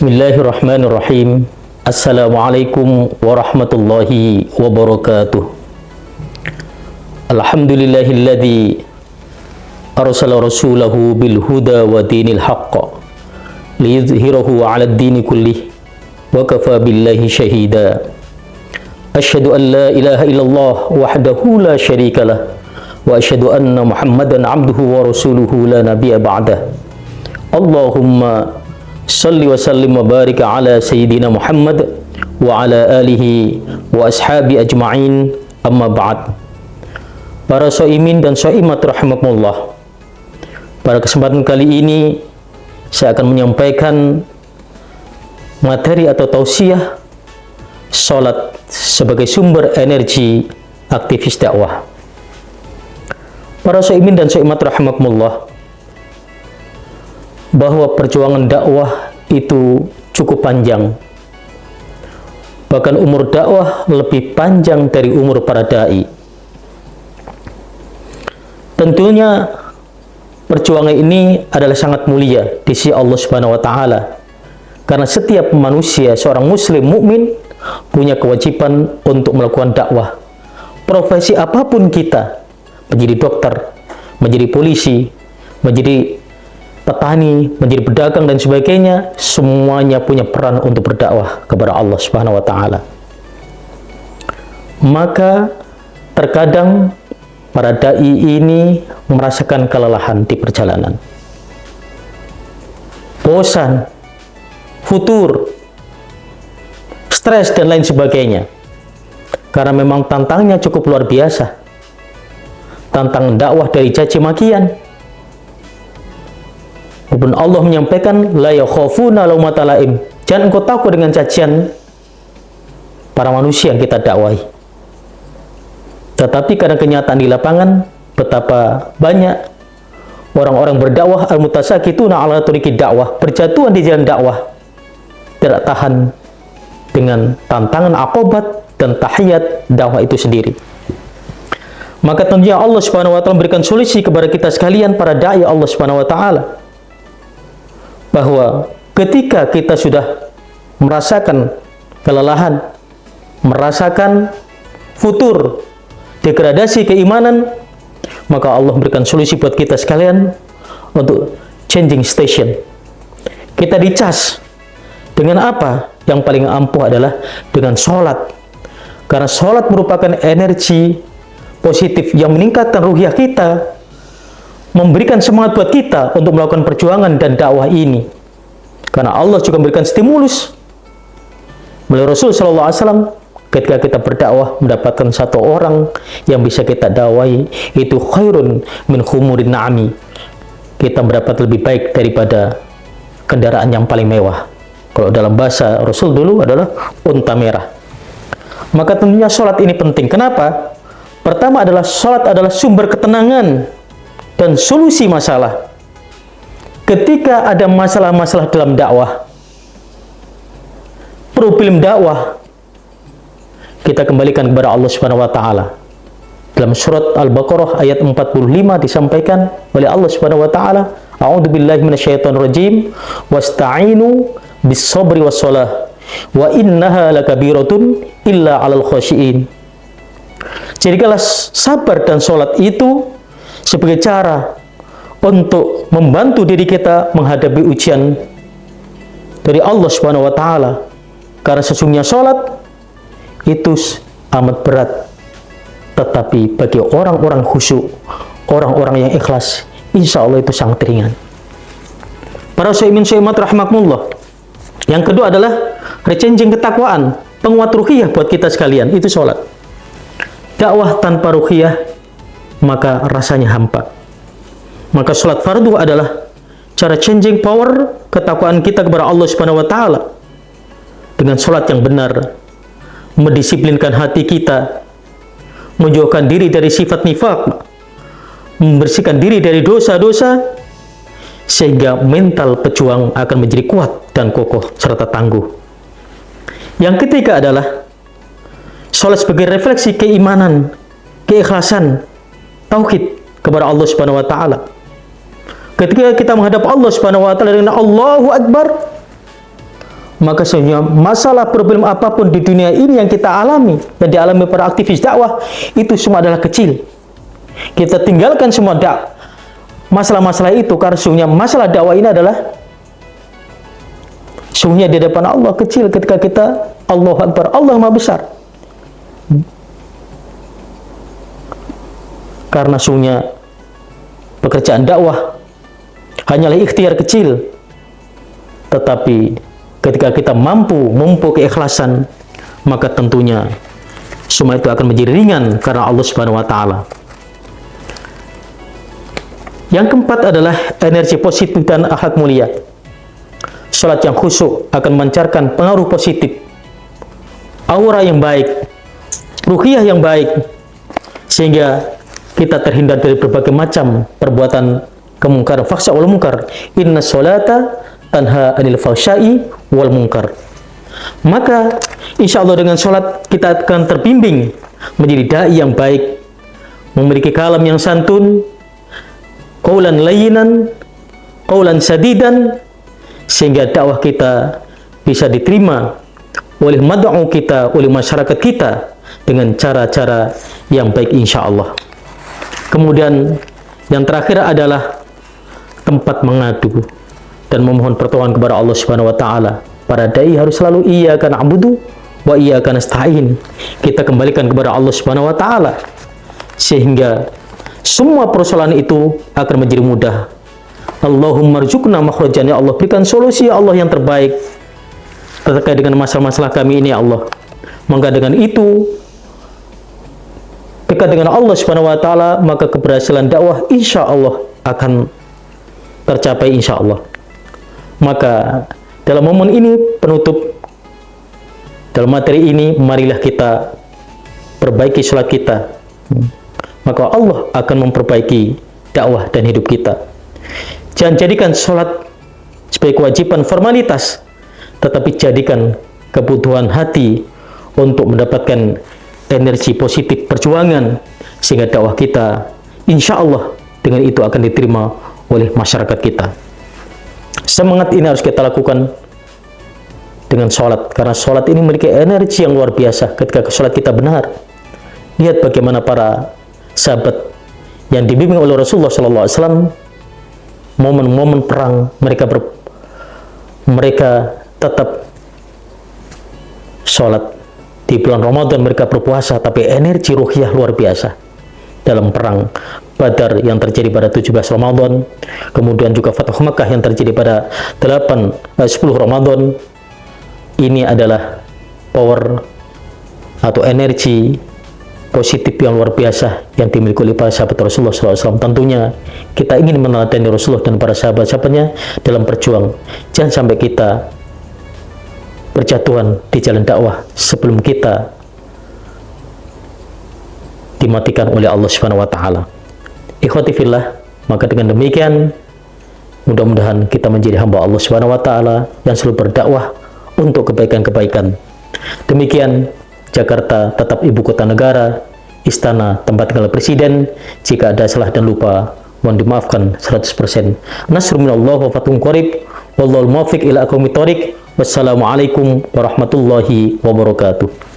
Bismillahirrahmanirrahim. Assalamualaikum warahmatullahi wabarakatuh. Alhamdulillahilladzi arsala rasulahu bil huda wa dinil haqq liyudhhirahu 'alad dini kullih wa kafa billahi shahida. Asyhadu an la ilaha illallah wahdahu la syarikalah wa asyhadu anna Muhammadan 'abduhu wa rasuluhu la nabiyya ba'dah. Allahumma salli wa sallim wa barik ala sayyidina Muhammad wa ala alihi wa ashabi ajma'in, amma ba'd. Para shaimin dan shaimat rahimakumullah, pada kesempatan kali ini saya akan menyampaikan materi atau tausiah salat sebagai sumber energi aktivis dakwah. Para shaimin dan shaimat rahimakumullah, bahwa perjuangan dakwah itu cukup panjang. Bahkan umur dakwah lebih panjang dari umur para dai. Tentunya perjuangan ini adalah sangat mulia di sisi Allah Subhanahu wa taala. Karena setiap manusia, seorang muslim mukmin, punya kewajiban untuk melakukan dakwah. Profesi apapun kita, menjadi dokter, menjadi polisi, menjadi petani, menjadi pedagang dan sebagainya, semuanya punya peran untuk berdakwah kepada Allah Subhanahu wa taala. Maka terkadang para dai ini merasakan kelelahan di perjalanan. Bosan, futur, stres dan lain sebagainya. Karena memang tantangannya cukup luar biasa. Tantangan dakwah dari caci makian. Walaupun Allah menyampaikan la yakhafuna laumata laim, jangan engkau takut dengan cacian para manusia yang kita dakwahi. Tetapi karena kenyataan di lapangan, betapa banyak orang-orang berdakwah al-mutasakituna ala turiqid dakwah, berjatuhan di jalan dakwah, tidak tahan dengan tantangan aqobat dan tahiyat dakwah itu sendiri. Maka tentunya Allah Subhanahu wa taala memberikan solusi kepada kita sekalian para dai Allah Subhanahu wa taala, bahwa ketika kita sudah merasakan kelelahan, merasakan futur, degradasi keimanan, maka Allah memberikan solusi buat kita sekalian untuk changing station. Kita dicas dengan apa? Yang paling ampuh adalah dengan sholat. Karena sholat merupakan energi positif yang meningkatkan ruhiyah kita, memberikan semangat buat kita untuk melakukan perjuangan dan dakwah ini. Karena Allah juga memberikan stimulus melalui Rasul sallallahu alaihi wasallam, ketika kita berdakwah mendapatkan satu orang yang bisa kita dakwahi, itu khairun min khumurin na'ami. Kita mendapat lebih baik daripada kendaraan yang paling mewah. Kalau dalam bahasa Rasul dulu adalah unta merah. Maka tentunya sholat ini penting. Kenapa? Pertama adalah sholat adalah sumber ketenangan dan solusi masalah. Ketika ada masalah-masalah dalam dakwah, problem dakwah, kita kembalikan kepada Allah Subhanahu wa taala. Dalam surat Al-Baqarah ayat 45 disampaikan oleh Allah Subhanahu wa taala, a'udzubillahi minasyaitonir rajim, wasta'inu bis-sabri was-shalah wa innaha lakabiratun illa 'alal khashiin. Jadikanlah sabar dan salat itu sebagai cara untuk membantu diri kita menghadapi ujian dari Allah Subhanahu wa taala. Karena sesungguhnya salat itu amat berat, tetapi bagi orang-orang khusyuk, orang-orang yang ikhlas, insya Allah itu sangat ringan. Para syaimin syaimat rahimakumullah, yang kedua adalah recenjing ketakwaan, penguat ruhiyah buat kita sekalian, itu sholat. Dakwah tanpa ruhiyah maka rasanya hampa. Maka sholat fardu adalah cara changing power ketakwaan kita kepada Allah Subhanahu wa taala dengan sholat yang benar, mendisiplinkan hati kita, menjauhkan diri dari sifat nifaq, membersihkan diri dari dosa-dosa, sehingga mental pejuang akan menjadi kuat dan kokoh serta tangguh. Yang ketiga adalah sholat sebagai refleksi keimanan, keikhlasan, tauhid kepada Allah Subhanahu wa taala. Ketika kita menghadap Allah Subhanahu wa taala dengan Allahu Akbar, maka sesungguhnya masalah problem apapun di dunia ini yang kita alami dan dialami para aktivis dakwah itu semua adalah kecil. Kita tinggalkan semua masalah-masalah itu, karena sesungguhnya masalah dakwah ini adalah sesungguhnya di depan Allah kecil ketika kita Allahu Akbar, Allah Maha Besar. Karena sesungguhnya pekerjaan dakwah hanyalah ikhtiar kecil, tetapi ketika kita mampu keikhlasan, maka tentunya semua itu akan menjadi ringan karena Allah Subhanahu wa taala. Yang keempat adalah energi positif dan akhlak mulia. Salat yang khusyuk akan memancarkan pengaruh positif, aura yang baik, ruhiyah yang baik, sehingga kita terhindar dari berbagai macam perbuatan kemungkaran, fahsya wal munkar. Inna sholata tanha anil fahsya'i wal munkar. Maka insya Allah dengan sholat kita akan terbimbing menjadi dai yang baik, memiliki kalam yang santun, qaulan layyinan, qaulan sadidan, sehingga dakwah kita bisa diterima oleh mad'u kita, oleh masyarakat kita dengan cara-cara yang baik insya Allah. Kemudian yang terakhir adalah tempat mengadu dan memohon pertolongan kepada Allah Subhanahu wa taala. Para dai harus selalu iyyaka na'budu wa iyyaka nasta'in. Kita kembalikan kepada Allah Subhanahu wa taala sehingga semua persoalan itu akan menjadi mudah. Allahumma rzuqna makhrajan, ya Allah, berikan solusi ya Allah yang terbaik terkait dengan masalah-masalah kami ini ya Allah. Maka dengan itu dekat dengan Allah Subhanahu wa taala, maka keberhasilan dakwah insya Allah akan tercapai insya Allah. Maka dalam momen ini penutup dalam materi ini, marilah kita perbaiki sholat kita, maka Allah akan memperbaiki dakwah dan hidup kita. Jangan jadikan sholat sebagai kewajiban formalitas, tetapi jadikan kebutuhan hati untuk mendapatkan energi positif perjuangan, sehingga dakwah kita insya Allah dengan itu akan diterima oleh masyarakat kita. Semangat ini harus kita lakukan dengan sholat, karena sholat ini memiliki energi yang luar biasa. Ketika sholat kita benar, lihat bagaimana para sahabat yang dibimbing oleh Rasulullah SAW, momen-momen perang mereka tetap sholat. Di bulan Ramadan mereka berpuasa, tapi energi ruhiyah luar biasa dalam perang Badar yang terjadi pada 17 Ramadan, kemudian juga Fathu Makkah yang terjadi pada 10 Ramadan. Ini adalah power atau energi positif yang luar biasa yang dimiliki oleh para sahabat Rasulullah SAW. Tentunya kita ingin meneladani Rasulullah dan para sahabat-sahabatnya dalam berjuang. Jangan sampai kita berjatuhan di jalan dakwah sebelum kita dimatikan oleh Allah Subhanahu wa taala. Ikhwati fillah, maka dengan demikian mudah-mudahan kita menjadi hamba Allah Subhanahu wa taala yang selalu berdakwah untuk kebaikan-kebaikan. Demikian Jakarta tetap ibu kota negara, istana tempat tinggal presiden. Jika ada salah dan lupa, mohon dimaafkan 100%. Nasrun minallah wa fathun qarib. Wallahul muwaffiq ila aqwamit thoriq. Wassalamualaikum warahmatullahi wabarakatuh.